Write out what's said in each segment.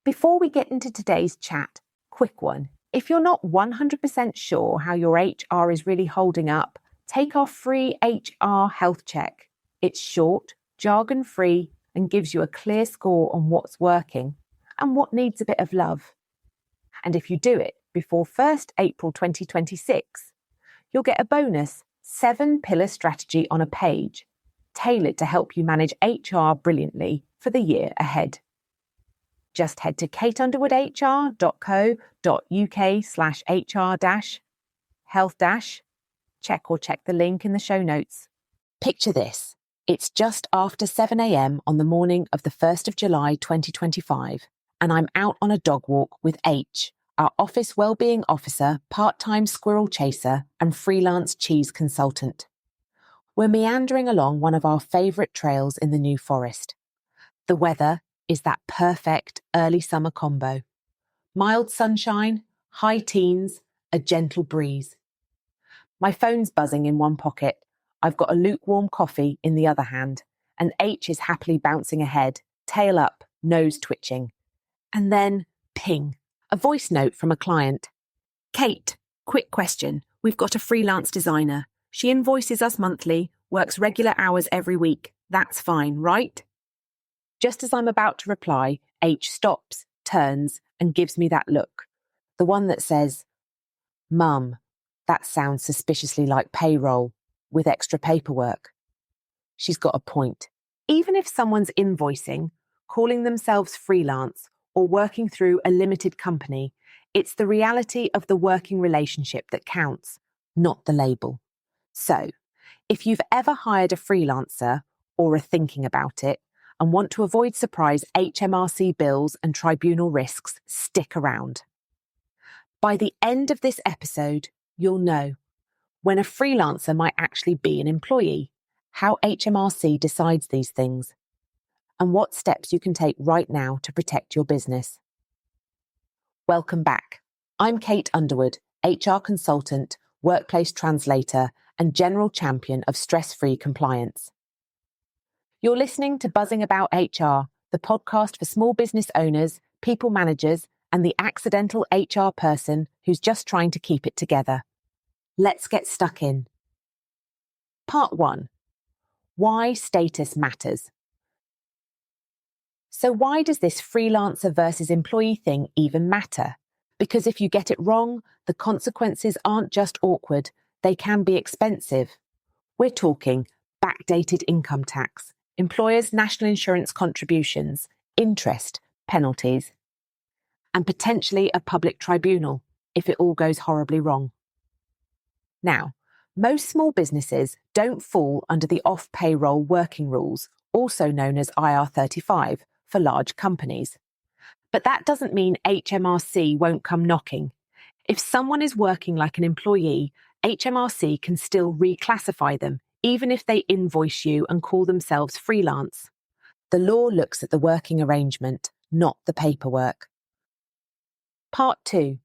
Before we get into today's chat, quick one. If you're not 100% sure how your HR is really holding up, take our free HR health check. It's short, jargon-free, and gives you a clear score on what's working and what needs a bit of love. And if you do it before 1st April 2026, you'll get a bonus 7-pillar strategy on a page, tailored to help you manage HR brilliantly for the year ahead. Just head to kateunderwoodhr.co.uk/HR-health-check check the link in the show notes. Picture this. It's just after 7 a.m. on the morning of the 1st of July 2025, and I'm out on a dog walk with H, our office wellbeing officer, part-time squirrel chaser, and freelance cheese consultant. We're meandering along one of our favourite trails in the New Forest. The weather is that perfect early summer combo. Mild sunshine, high teens, a gentle breeze. My phone's buzzing in one pocket. I've got a lukewarm coffee in the other hand, and H is happily bouncing ahead, tail up, nose twitching. And then, ping, a voice note from a client. Kate, quick question. We've got a freelance designer. She invoices us monthly, works regular hours every week. That's fine, right? Just as I'm about to reply, H stops, turns, and gives me that look. The one that says, Mum, that sounds suspiciously like payroll, with extra paperwork. She's got a point. Even if someone's invoicing, calling themselves freelance, or working through a limited company, it's the reality of the working relationship that counts, not the label. So, if you've ever hired a freelancer, or are thinking about it, and want to avoid surprise HMRC bills and tribunal risks, stick around. By the end of this episode, you'll know when a freelancer might actually be an employee, how HMRC decides these things, and what steps you can take right now to protect your business. Welcome back. I'm Kate Underwood, HR consultant, workplace translator, and general champion of stress-free compliance. You're listening to Buzzing About HR, the podcast for small business owners, people managers, and the accidental HR person who's just trying to keep it together. Let's get stuck in. Part 1. Why status matters. So why does this freelancer versus employee thing even matter? Because if you get it wrong, the consequences aren't just awkward, they can be expensive. We're talking backdated income tax, employers' national insurance contributions, interest, penalties, and potentially a public tribunal if it all goes horribly wrong. Now, most small businesses don't fall under the off-payroll working rules, also known as IR35, for large companies. But that doesn't mean HMRC won't come knocking. If someone is working like an employee, HMRC can still reclassify them, even if they invoice you and call themselves freelance. The law looks at the working arrangement, not the paperwork. Part 2.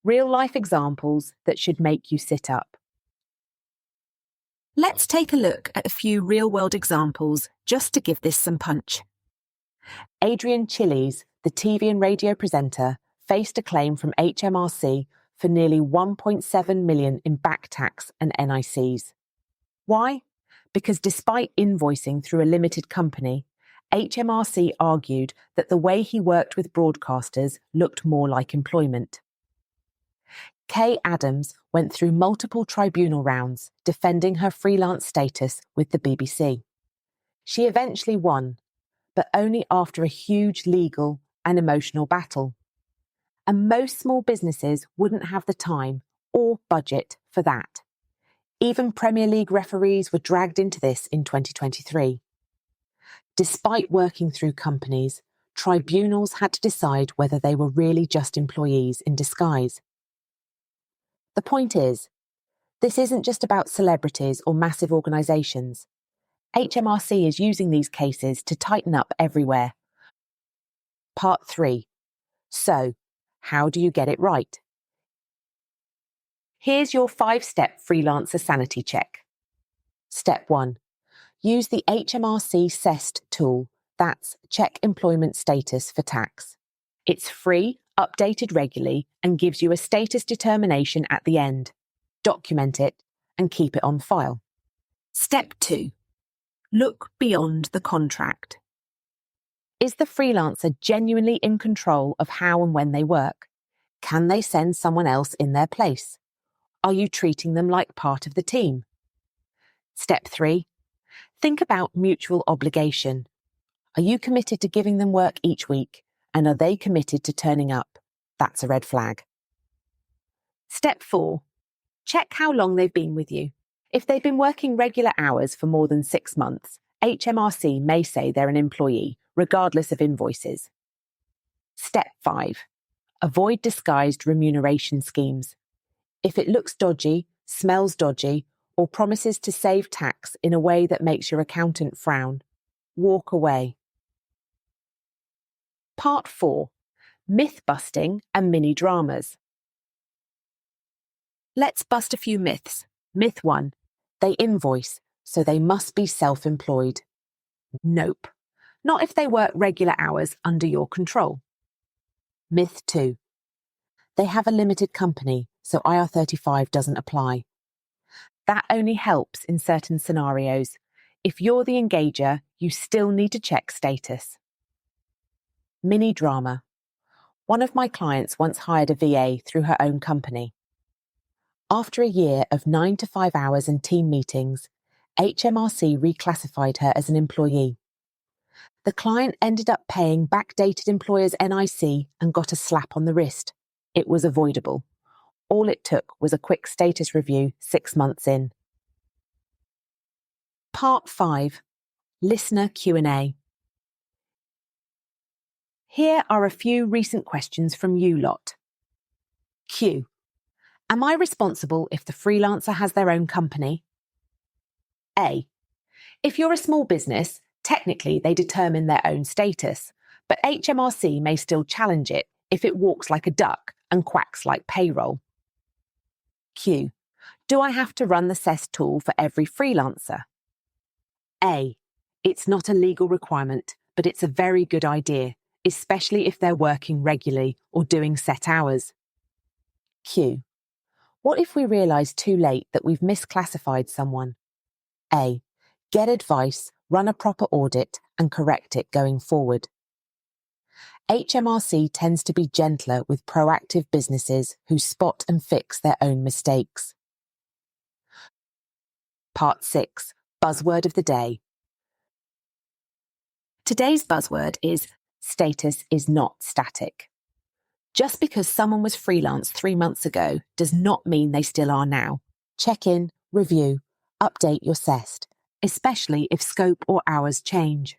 Real-life examples that should make you sit up. Let's take a look at a few real-world examples just to give this some punch. Adrian Chiles, the TV and radio presenter, faced a claim from HMRC for nearly 1.7 million in back tax and NICs. Why? Because despite invoicing through a limited company, HMRC argued that the way he worked with broadcasters looked more like employment. Kay Adams went through multiple tribunal rounds defending her freelance status with the BBC. She eventually won, but only after a huge legal and emotional battle. And most small businesses wouldn't have the time or budget for that. Even Premier League referees were dragged into this in 2023. Despite working through companies, tribunals had to decide whether they were really just employees in disguise. The point is, this isn't just about celebrities or massive organisations. HMRC is using these cases to tighten up everywhere. Part 3. So, how do you get it right? Here's your 5-step freelancer sanity check. Step 1. Use the HMRC CEST tool, that's Check Employment Status for Tax. It's free, updated regularly, and gives you a status determination at the end. Document it and keep it on file. Step 2. Look beyond the contract. Is the freelancer genuinely in control of how and when they work? Can they send someone else in their place? Are you treating them like part of the team? Step 3. Think about mutual obligation. Are you committed to giving them work each week? And are they committed to turning up? That's a red flag. Step 4. Check how long they've been with you. If they've been working regular hours for more than 6 months, HMRC may say they're an employee, regardless of invoices. Step 5. Avoid disguised remuneration schemes. If it looks dodgy, smells dodgy, or promises to save tax in a way that makes your accountant frown, walk away. Part 4. Myth-busting and mini-dramas. Let's bust a few myths. Myth 1. They invoice, so they must be self-employed. Nope. Not if they work regular hours under your control. Myth 2. They have a limited company, so IR35 doesn't apply. That only helps in certain scenarios. If you're the engager, you still need to check status. Mini drama. One of my clients once hired a VA through her own company. After a year of 9 to 5 hours and team meetings, HMRC reclassified her as an employee. The client ended up paying backdated employer's NIC and got a slap on the wrist. It was avoidable. All it took was a quick status review 6 months in. Part 5. Listener Q&A. Here are a few recent questions from you lot. Q. Am I responsible if the freelancer has their own company? A. If you're a small business, technically they determine their own status, but HMRC may still challenge it if it walks like a duck and quacks like payroll. Q. Do I have to run the CES tool for every freelancer? A. It's not a legal requirement, but it's a very good idea, especially if they're working regularly or doing set hours. Q. What if we realise too late that we've misclassified someone? A. Get advice, run a proper audit and correct it going forward. HMRC tends to be gentler with proactive businesses who spot and fix their own mistakes. Part 6. Buzzword of the day. Today's buzzword is status is not static. Just because someone was freelance 3 months ago does not mean they still are now. Check in, review, update your CEST, especially if scope or hours change.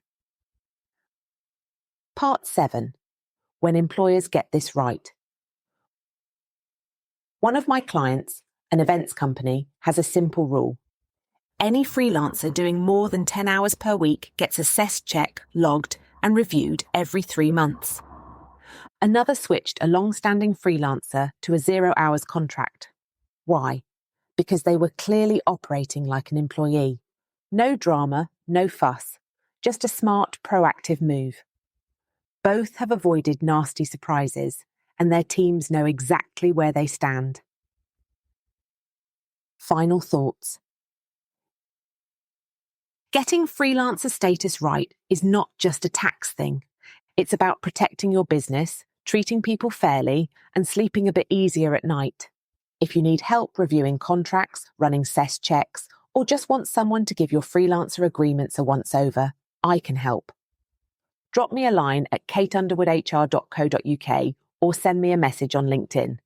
Part 7. When employers get this right. One of my clients, an events company, has a simple rule. Any freelancer doing more than 10 hours per week gets a CEST check, logged and reviewed every 3 months. Another switched a long-standing freelancer to a 0 hours contract. Why? Because they were clearly operating like an employee. No drama, no fuss, just a smart, proactive move. Both have avoided nasty surprises, and their teams know exactly where they stand. Final thoughts. Getting freelancer status right is not just a tax thing. It's about protecting your business, treating people fairly, and sleeping a bit easier at night. If you need help reviewing contracts, running CES checks, or just want someone to give your freelancer agreements a once-over, I can help. Drop me a line at kateunderwoodhr.co.uk or send me a message on LinkedIn.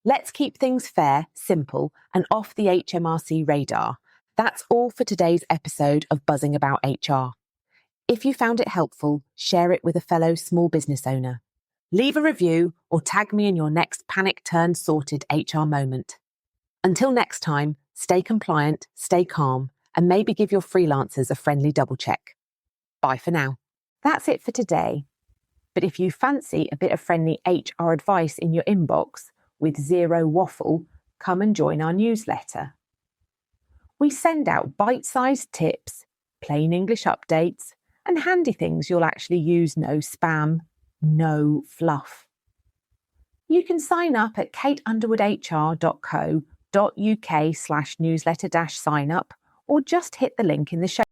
Let's keep things fair, simple, and off the HMRC radar. That's all for today's episode of Buzzing About HR. If you found it helpful, share it with a fellow small business owner. Leave a review or tag me in your next panic-turned-sorted HR moment. Until next time, stay compliant, stay calm, and maybe give your freelancers a friendly double-check. Bye for now. That's it for today. But if you fancy a bit of friendly HR advice in your inbox with zero waffle, come and join our newsletter. We send out bite-sized tips, plain English updates, and handy things you'll actually use. No spam, no fluff. You can sign up at kateunderwoodhr.co.uk/newsletter-sign up, or just hit the link in the show